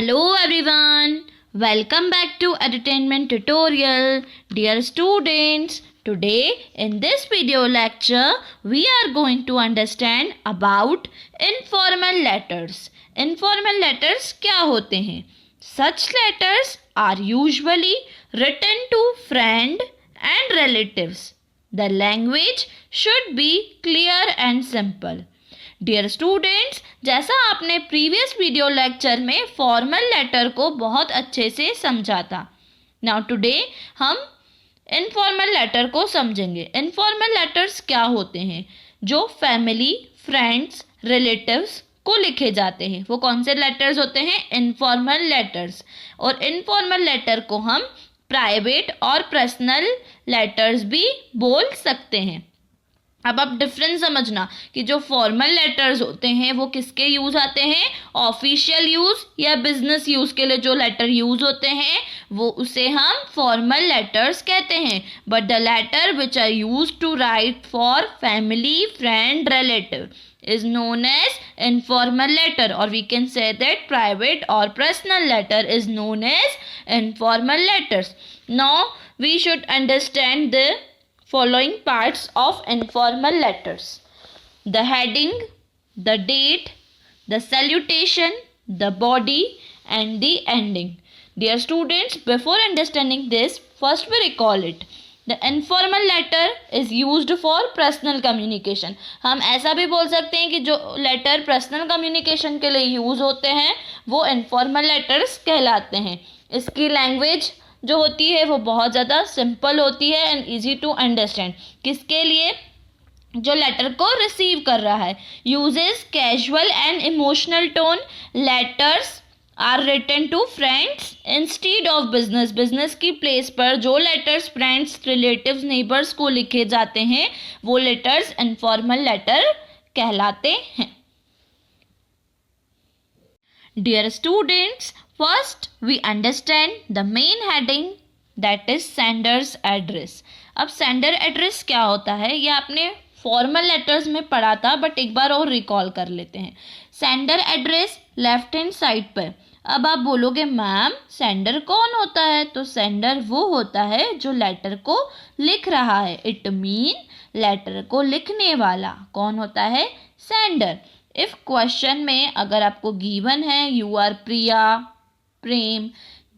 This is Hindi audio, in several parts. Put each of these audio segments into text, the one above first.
Hello everyone, welcome back to Entertainment Tutorial. Dear students, today in this video lecture we are going to understand about informal letters. Informal letters क्या होते हैं? Such letters are usually written to friend and relatives. The language should be clear and simple. Dear students, जैसा आपने प्रीवियस वीडियो लेक्चर में फॉर्मल लेटर को बहुत अच्छे से समझा था, नाउ टुडे हम इनफॉर्मल लेटर को समझेंगे. इनफॉर्मल लेटर्स क्या होते हैं? जो फैमिली, फ्रेंड्स, रिलेटिव्स को लिखे जाते हैं, वो कौन से लेटर्स होते हैं? Informal letters. और इनफॉर्मल लेटर को हम प्राइवेट और पर्सनल लेटर्स भी बोल सकते हैं. अब आप डिफरेंस समझना कि जो फॉर्मल लेटर्स होते हैं वो किसके यूज़ आते हैं? ऑफिशियल यूज़ या बिजनेस यूज़ के लिए जो लेटर यूज़ होते हैं वो उसे हम फॉर्मल लेटर्स कहते हैं. But the letter which are use to write for family, friend, relative is known as informal letter, or we can say that private or personal letter is known as informal letters. Now we should understand the following parts of informal letters: the heading, the date, the salutation, the body and the ending. Dear students, before understanding this, first we recall it. The informal letter is used for personal communication. हम ऐसा भी बोल सकते हैं कि जो लेटर पर्सनल कम्युनिकेशन के लिए यूज़ होते हैं वो इनफॉर्मल लेटर्स कहलाते हैं. इसकी लैंग्वेज जो होती है वो बहुत ज़्यादा सिंपल होती है एंड ईजी टू अंडरस्टैंड. किसके लिए? जो लेटर को रिसीव कर रहा है. Uses casual and emotional tone. Letters are written to friends instead of business. Business की प्लेस पर जो लेटर्स फ्रेंड्स, रिलेटिव्स, नेबर्स को लिखे जाते हैं वो लेटर्स इनफॉर्मल लेटर कहलाते हैं. Dear students, first we understand the main heading, that is sender's address. अब सेंडर एड्रेस क्या होता है ये आपने फॉर्मल लेटर्स में पढ़ा था, बट एक बार और रिकॉल कर लेते हैं. Sender address left hand side पर. अब आप बोलोगे मैम सेंडर कौन होता है? तो सेंडर वो होता है जो लेटर को लिख रहा है. इट मीन लेटर को लिखने वाला कौन होता है? सेंडर. इफ क्वेश्चन में अगर आपको गिवन है यू आर प्रिया, प्रेम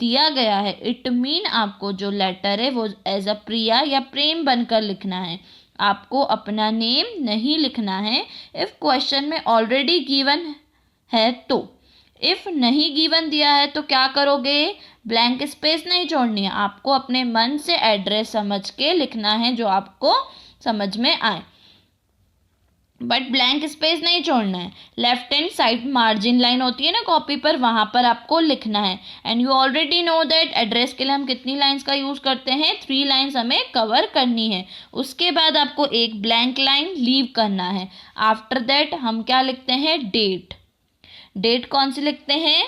दिया गया है, इट मीन आपको जो लेटर है वो एज अ प्रिया या प्रेम बनकर लिखना है. आपको अपना नेम नहीं लिखना है. इफ क्वेश्चन में ऑलरेडी गिवन है तो. इफ नहीं गिवन दिया है तो क्या करोगे? ब्लैंक स्पेस नहीं छोड़नी है. आपको अपने मन से एड्रेस समझ के लिखना है जो आपको समझ में आए, बट ब्लैंक स्पेस नहीं छोड़ना है. Left hand side margin line होती है ना कॉपी पर, वहाँ पर आपको लिखना है. And you already know that address के लिए हम कितनी लाइंस का यूज़ करते हैं? 3 लाइंस हमें कवर करनी है. उसके बाद आपको एक ब्लैंक लाइन लीव करना है. आफ्टर दैट हम क्या लिखते हैं? डेट. डेट कौन सी लिखते हैं?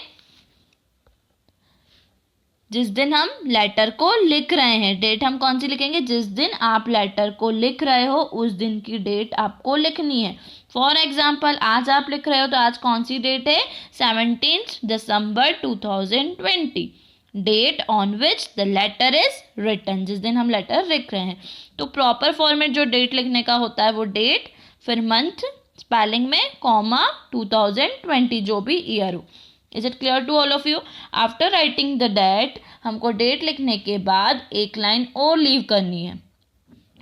जिस दिन हम लेटर को लिख रहे हैं. डेट हम कौन सी लिखेंगे? जिस दिन आप लेटर को लिख रहे हो उस दिन की डेट आपको लिखनी है. फॉर एग्जाम्पल आज आप लिख रहे हो तो आज कौन सी डेट है? 17 दिसंबर 2020. Date on which the letter is written. जिस दिन हम लेटर लिख रहे हैं. तो प्रॉपर फॉर्मेट जो डेट लिखने का होता है वो डेट, फिर मंथ, स्पेलिंग में कॉमा, 2020 जो भी ईयर हो. Is it clear to all of you? After writing the date हमको डेट लिखने के बाद एक लाइन और लीव करनी है.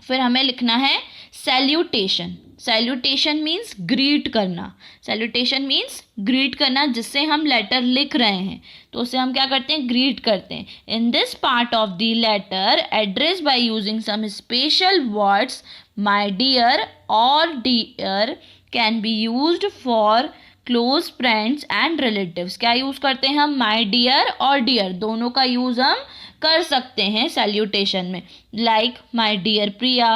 फिर हमें लिखना है सैल्यूटेशन. सैल्यूटेशन मीन्स ग्रीट करना. सैल्यूटेशन मीन्स ग्रीट करना. जिससे हम लेटर लिख रहे हैं तो उसे हम क्या करते हैं? ग्रीट करते हैं. In this part of the letter address by using some special words my dear और dear can be used for close friends and relatives. क्या यूज़ करते हैं हम? माई डियर और डियर दोनों का यूज़ हम कर सकते हैं सैल्यूटेशन में. Like my dear Priya,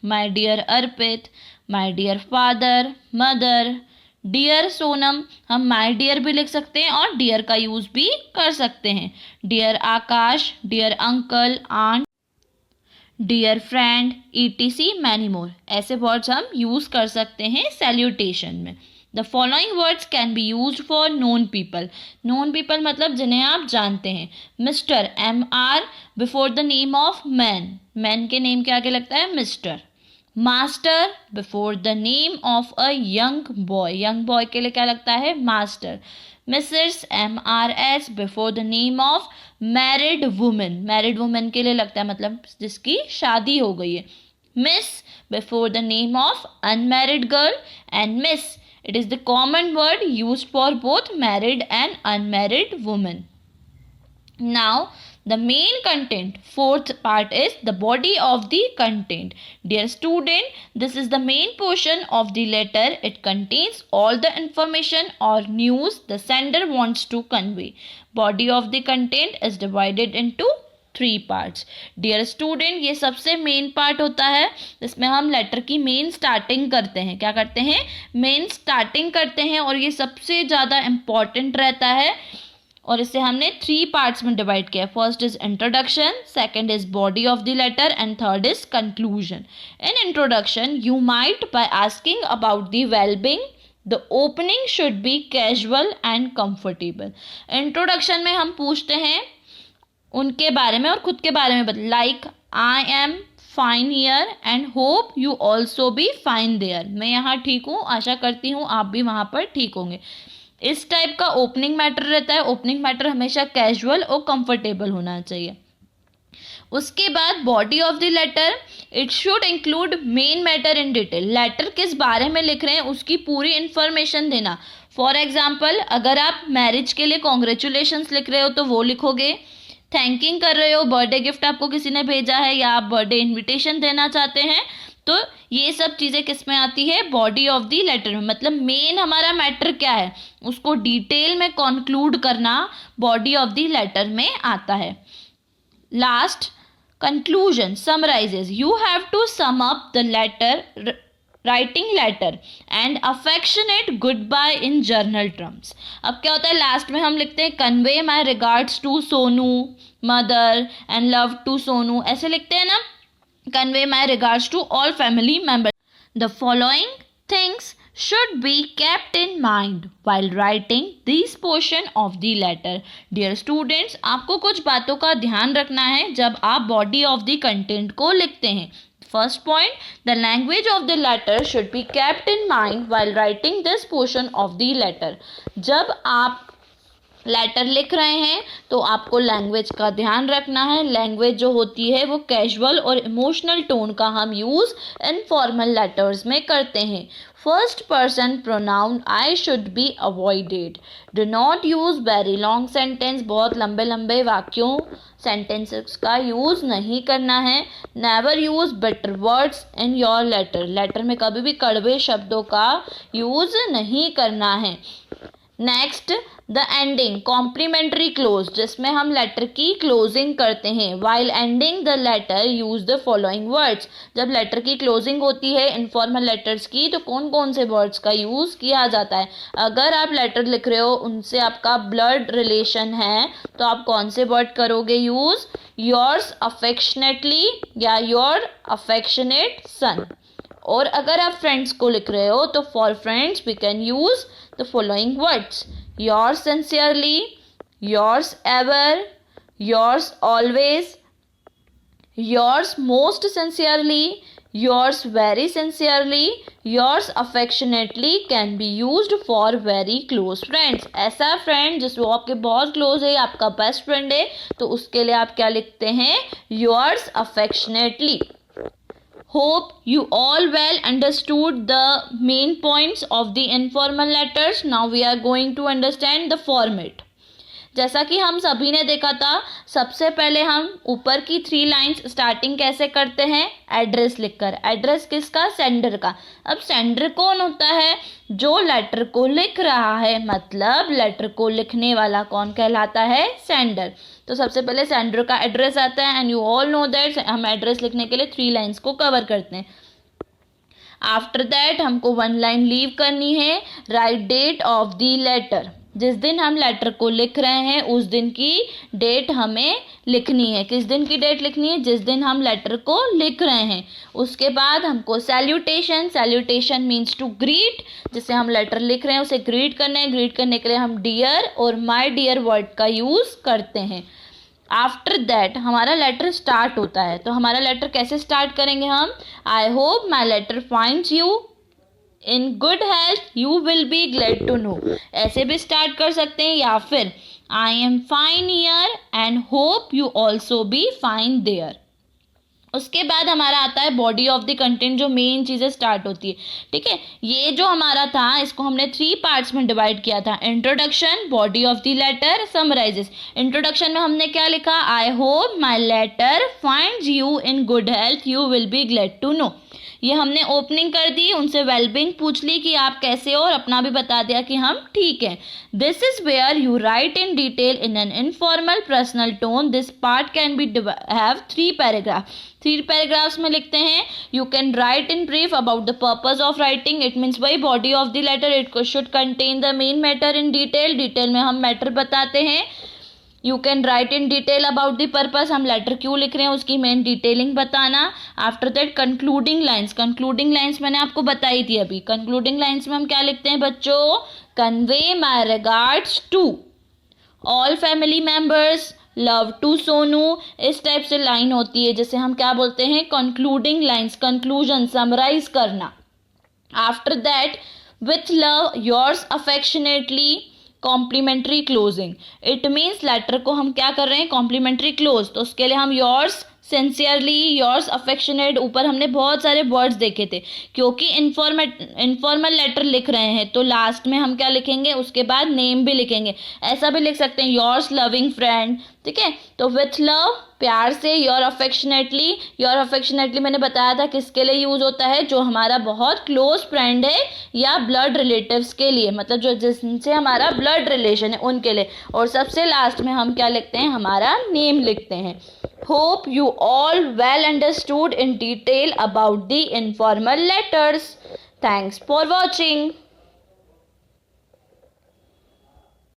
my dear Arpit, my dear father, mother, dear Sonam. हम माई डियर भी लिख सकते हैं और डियर का यूज़ भी कर सकते हैं. Dear Akash, dear uncle, aunt, dear friend, ETC many more. ऐसे वर्ड्स हम यूज़ कर सकते हैं सैल्यूटेशन में. The following words can be used for known people. Known people मतलब जिन्हें आप जानते हैं. Mister, MR before the name of man. Man के नेम के आगे लगता है mister. Master before the name of a young boy. Young boy के लिए क्या लगता है? Master. Mrs, MRS before the name of married women. Married women के लिए लगता है मतलब जिसकी शादी हो गई है. Miss before the name of unmarried girl, and Miss, it is the common word used for both married and unmarried women. Now the main content, fourth part is the body of the content. Dear student, this is the main portion of the letter. It contains all the information or news the sender wants to convey. Body of the content is divided into 3 parts. Dear student, ये सबसे मेन पार्ट होता है. इसमें हम लेटर की मेन स्टार्टिंग करते हैं. क्या करते हैं? मेन स्टार्टिंग करते हैं और ये सबसे ज़्यादा इम्पॉर्टेंट रहता है और इसे हमने 3 पार्ट्स में डिवाइड किया. First is introduction, second is body of the letter and third is conclusion. In introduction you might by asking about the wellbeing. The opening should be casual and comfortable. Introduction में हम पूछते हैं उनके बारे में और खुद के बारे में बता. Like I am fine here and hope you also be fine there. मैं यहाँ ठीक हूँ, आशा करती हूँ आप भी वहाँ पर ठीक होंगे. इस टाइप का ओपनिंग मैटर रहता है. ओपनिंग मैटर हमेशा कैजुअल और कंफर्टेबल होना चाहिए. उसके बाद body of the letter, it should include main matter in detail. Letter किस बारे में लिख रहे हैं उसकी पूरी इंफॉर्मेशन देना. फॉर एग्जाम्पल, अगर आप मैरिज के लिए कॉन्ग्रेचुलेशंस लिख रहे हो तो वो लिखोगे. थैंकिंग कर रहे हो, बर्थडे गिफ्ट आपको किसी ने भेजा है या आप बर्थडे इनविटेशन देना चाहते हैं, तो ये सब चीज़ें किस में आती है? बॉडी ऑफ द लेटर में. मतलब मेन हमारा मैटर क्या है उसको डिटेल में कंक्लूड करना बॉडी ऑफ द लेटर में आता है. Last, conclusion summarises. You have to sum up the letter, writing letter and affectionate goodbye in general terms. अब क्या होता है, लास्ट में हम लिखते हैं convey my regards to Sonu mother and love to Sonu, ऐसे लिखते हैं ना. Convey my regards to all family members. The following things should be kept in mind while writing this portion of the letter. Dear students, आपको कुछ बातों का ध्यान रखना है जब आप body of the content को लिखते हैं. First point, the language of the letter should be kept in mind while writing this portion of the letter. जब आप लेटर लिख रहे हैं तो आपको लैंग्वेज का ध्यान रखना है. लैंग्वेज जो होती है वो कैजुअल और इमोशनल टोन का हम यूज़ इनफॉर्मल लेटर्स में करते हैं. First person pronoun I should be avoided. Do not use very long sentence. बहुत लंबे लंबे वाक्यों सेंटेंसेस का यूज़ नहीं करना है. Never use bitter words in your letter. Letter में कभी भी कड़वे शब्दों का यूज़ नहीं करना है. Next, the ending complimentary close, जिसमें हम लेटर की क्लोजिंग करते हैं. While ending the letter use the following words. जब लेटर की क्लोजिंग होती है इनफॉर्मल लेटर्स की तो कौन कौन से वर्ड्स का यूज़ किया जाता है? अगर आप लेटर लिख रहे हो उनसे आपका ब्लड रिलेशन है तो आप कौन से वर्ड करोगे यूज़? योर्स अफेक्शनेटली या योर अफेक्शनेट सन. और अगर आप फ्रेंड्स को लिख रहे हो तो for friends we can use the following words: yours sincerely, yours ever, yours always, yours most sincerely, yours very sincerely, yours affectionately can be used for very close friends. ऐसा फ्रेंड जिस वो आपके बहुत क्लोज है, आपका बेस्ट फ्रेंड है, तो उसके लिए आप क्या लिखते हैं? yours affectionately. Hope you all well understood the main points of the informal letters. Now we are going to understand the format. जैसा कि हम सभी ने देखा था, सबसे पहले हम ऊपर की 3 लाइन्स स्टार्टिंग कैसे करते हैं? एड्रेस लिखकर. एड्रेस किसका? सेंडर का. अब सेंडर कौन होता है? जो लेटर को लिख रहा है, मतलब लेटर को लिखने वाला कौन कहलाता है? सेंडर. तो सबसे पहले सेंडर का एड्रेस आता है and you all know that हम एड्रेस लिखने के लिए 3 लाइन्स को कवर करते हैं. आफ्टर दैट हमको 1 लाइन लीव करनी है. Write date of the letter. जिस दिन हम लेटर को लिख रहे हैं उस दिन की डेट हमें लिखनी है। किस दिन की डेट लिखनी है? जिस दिन हम लेटर को लिख रहे हैं। उसके बाद हमको salutation, salutation means to greet, जिसे हम लेटर लिख रहे हैं उसे ग्रीट करना है। ग्रीट करने के लिए हम डियर और माय डियर वर्ड का यूज़ करते हैं। आफ्टर दैट हमारा लेटर स्टार्ट होता है। तो हमारा लेटर कैसे स्टार्ट करेंगे हम? I hope my letter finds you in good health, you will be glad to know, ऐसे भी स्टार्ट कर सकते हैं। या फिर I am fine here and hope you also be fine there. उसके बाद हमारा आता है बॉडी ऑफ द कंटेंट, जो मेन चीज़ें स्टार्ट होती है। ठीक है, ये जो हमारा था इसको हमने 3 पार्ट्स में डिवाइड किया था। Introduction, body of the letter, summarises. Introduction में हमने क्या लिखा? I hope my letter finds you in good health, you will be glad to know. ये हमने ओपनिंग कर दी, उनसे वेलबींग पूछ ली कि आप कैसे हो, और अपना भी बता दिया कि हम ठीक हैं। This is where you write in detail in an informal personal tone. This part can be have 3 paragraph. 3 paragraphs में लिखते हैं। You can write in brief about the purpose of writing, it means वही body of the letter, it should contain the main matter in detail. Detail में हम मैटर बताते हैं। You can write in detail about the purpose, हम लेटर क्यों लिख रहे हैं उसकी मेन डिटेलिंग बताना। After that concluding lines, concluding lines मैंने आपको बताई थी अभी। कंक्लूडिंग लाइन्स में हम क्या लिखते हैं बच्चों? Convey my regards to all family members, love to Sonu. इस टाइप से लाइन होती है जिसे हम क्या बोलते हैं? कंक्लूडिंग लाइन्स, कंक्लूजन, समराइज करना। After that with love yours affectionately, complimentary closing. It means letter को हम क्या कर रहे हैं? Complimentary close. तो उसके लिए हम योर्स सिंसियरली, योर्स अफेक्शनेट, ऊपर हमने बहुत सारे वर्ड्स देखे थे। क्योंकि इनफॉर्मल लेटर लिख रहे हैं तो लास्ट में हम क्या लिखेंगे? उसके बाद नेम भी लिखेंगे। ऐसा भी लिख सकते हैं, योर्स लविंग फ्रेंड। ठीक है, तो विथ लव प्यार से, योर अफेक्शनेटली। योर अफेक्शनेटली मैंने बताया था किसके लिए यूज होता है? जो हमारा बहुत क्लोज फ्रेंड है या ब्लड रिलेटिव्स के लिए, मतलब जो जिनसे हमारा ब्लड रिलेशन है उनके लिए। और सबसे लास्ट में हम क्या लिखते हैं? हमारा नेम लिखते हैं। Hope you all well understood in detail about the informal letters. Thanks for watching.